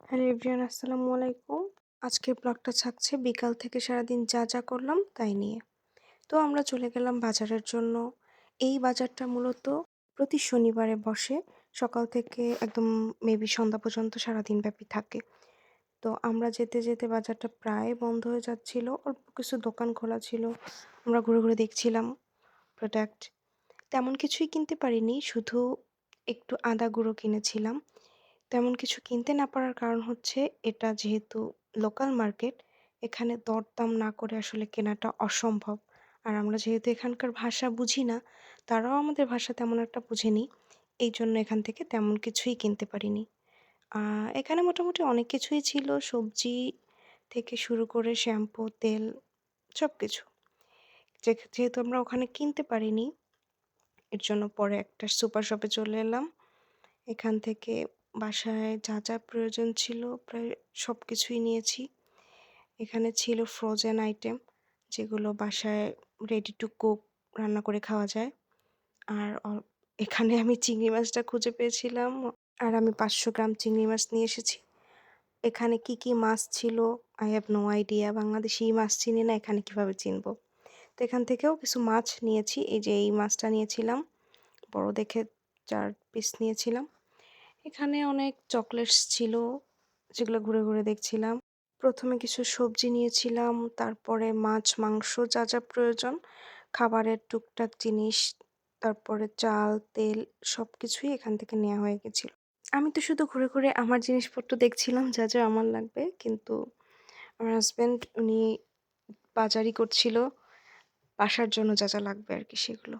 Hello everyone, আসসালামু আলাইকুম। আজকের ব্লগটা থাকছে বিকাল থেকে সারাদিন যা যা করলাম তাই নিয়ে। তো আমরা চলে গেলাম বাজারের জন্য। এই বাজারটা মূলত প্রতি শনিবারে বসে। সকাল থেকে একদম মেবি সন্ধ্যা পর্যন্ত সারাদিন ব্যাপী থাকে। তো আমরা যেতে যেতে বাজারটা প্রায় বন্ধ হয়ে যাচ্ছিল। অল্প কিছু দোকান খোলা ছিল। আমরা ঘুরে ঘুরে দেখছিলাম প্রোডাক্ট। তেমন কিছুই কিনতে পারিনি, শুধু একটু আদা গুঁড়ো কিনেছিলাম। তেমন কিছু কিনতে না পারার কারণ হচ্ছে, এটা যেহেতু লোকাল মার্কেট, এখানে দরদাম না করে আসলে কেনাটা অসম্ভব। আর আমরা যেহেতু এখানকার ভাষা বুঝি না, তারাও আমাদের ভাষা তেমন একটা বুঝেনি। এইজন্য এখান থেকে তেমন কিছুই কিনতে পারিনি। আ এখানে মোটামুটি অনেক কিছুই ছিল, সবজি থেকে শুরু করে শ্যাম্পু, তেল সবকিছু। যেহেতু আমরা ওখানে কিনতে পারিনি, এর জন্য পরে একটা সুপার শপে চলে এলাম। এখান থেকে বাসায় যা, যা প্রয়োজন ছিল প্রায় সবকিছুই নিয়েছি। এখানে ছিল ফ্রোজেন আইটেম, যেগুলো বাসায় রেডি টু কুক রান্না করে খাওয়া যায়। আর এখানে আমি চিংড়ি মাছটা খুঁজে পেয়েছিলাম। আর আমি ৫০০ গ্রাম চিংড়ি মাছ নিয়ে এসেছি। এখানে কি, কি মাছ ছিল I have no idea, Bangladeshi মাছ চিনি না, এখানে কিভাবে চিনবো? তো এখান থেকেও কিছু মাছ নিয়েছি। এই যে এই মাছটা নিয়েছিলাম, বড় দেখে ৪ পিস নিয়েছিলাম। এখানে অনেক চকলেটস ছিল, যেগুলো ঘুরে, ঘুরে দেখছিলাম। ১ম এ কিছু সবজি নিয়েছিলাম, তারপরে মাছ, মাংস যা, যা প্রয়োজন, খাবারের টুকটাক জিনিস, তারপরে চাল, তেল সবকিছুই এখান থেকে নেয়া হয়ে গেছিল। আমি তো শুধু ঘুরে, ঘুরে আমার জিনিসপত্র দেখছিলাম যা, যা আমার লাগবে। কিন্তু আমার হাসব্যান্ড উনি বাজারই করছিল, বাসার জন্য যা, যা লাগবে আরকি সেগুলো।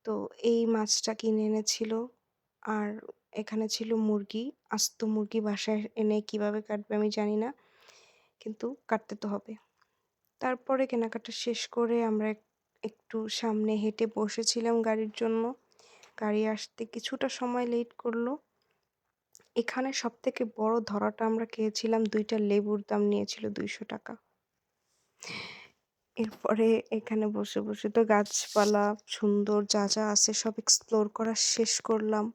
তো এই মাছটা কিনে এনেছিল। আর এখানে ছিল মুরগি, আস্ত মুরগি বাসায় এনে কিভাবে কাটবে আমি জানি না। কিন্তু কাটতে তো হবে। তারপরে কেনাকাটা শেষ করে আমরা একটু সামনে হেঁটে বসেছিলাম গাড়ির জন্য। গাড়ি আসতে কিছুটা সময় লেট করলো। এখানে সবথেকে বড় ধরাটা আমরা খেয়েছিলাম, ২ টা লেবুর দাম নিয়েছিল ৳২০০। এরপরে এখানে বসে, বসে তো গাছপালা সুন্দর যা, যা আছে সব এক্সপ্লোর করা শেষ করলাম।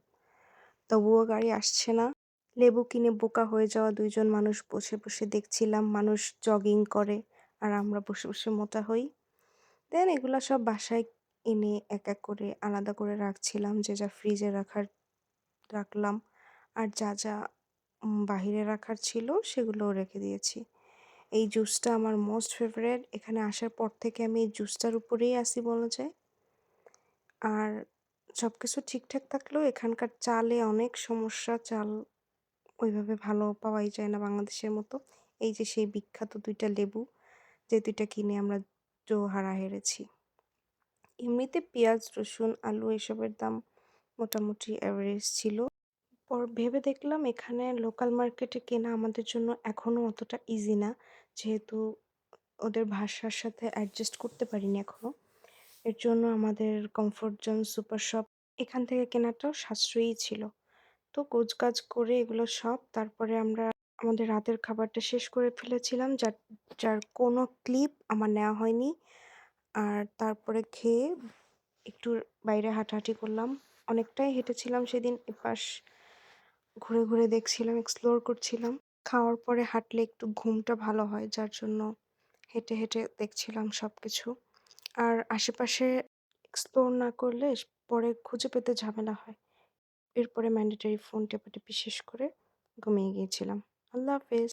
তবুও গাড়ি আসছে না। লেবু কিনে বোকা হয়ে যাওয়া ২ জন মানুষ বসে, বসে দেখছিলাম মানুষ জগিং করে আর আমরা বসে, বসে মোটা হই। দেন এগুলা সব বাসায় এনে এক, এক করে আলাদা করে রাখছিলাম। যে যা ফ্রিজে রাখলাম। আর যা, যা বাহিরে রাখার ছিল সেগুলোও রেখে দিয়েছি। এই জুসটা আমার মোস্ট ফেভারাইট। এখানে আসার পর থেকে আমি এই জুসটার উপরেই আছি বলা যায়। আর সবকিছু ঠিকঠাক থাকলেও এখানকার চালে অনেক সমস্যা। চাল ওইভাবে ভালো পাওয়াই যায় না বাংলাদেশের মতো। এই যে সেই বিখ্যাত ২ টা লেবু, যে ২ টা কিনে আমরা হারা হেরেছি। এমনিতে পেঁয়াজ, রসুন, আলু এসবের দাম মোটামুটি এভারেজ ছিল। ভেবে দেখলাম এখানে লোকাল মার্কেটে কেনা আমাদের জন্য এখনো অতটা ইজি না। যেহেতু ওদের ভাষার সাথে অ্যাডজাস্ট করতে পারিনি এখনো। এর জন্য আমাদের কমফোর্ট জোন, সুপার শপ এখান থেকে কেনাটাও সাশ্রয়ী ছিল। তো গোছগাছ করে এগুলো সব তারপরে আমরা আমাদের রাতের খাবারটা শেষ করে ফেলেছিলাম, যার যার কোনো ক্লিপ আমার নেওয়া হয়নি। আর তারপরে খেয়ে একটু বাইরে হাঁটাহাঁটি করলাম। অনেকটাই হেঁটেছিলাম সেদিন। এপাশ ঘুরে, ঘুরে দেখছিলাম, এক্সপ্লোর করছিলাম। খাওয়ার পরে হাঁটলে একটু ঘুমটা ভালো হয়, যার জন্য হেঁটে, হেঁটে দেখছিলাম সবকিছু। আর আশেপাশে এক্সপ্লোর না করলে পরে খুঁজে পেতে ঝামেলা হয়। এরপরে ম্যান্ডেটরি ফোন টেপাটেপি শেষ করে ঘুমিয়ে গিয়েছিলাম। আল্লাহ হাফেজ।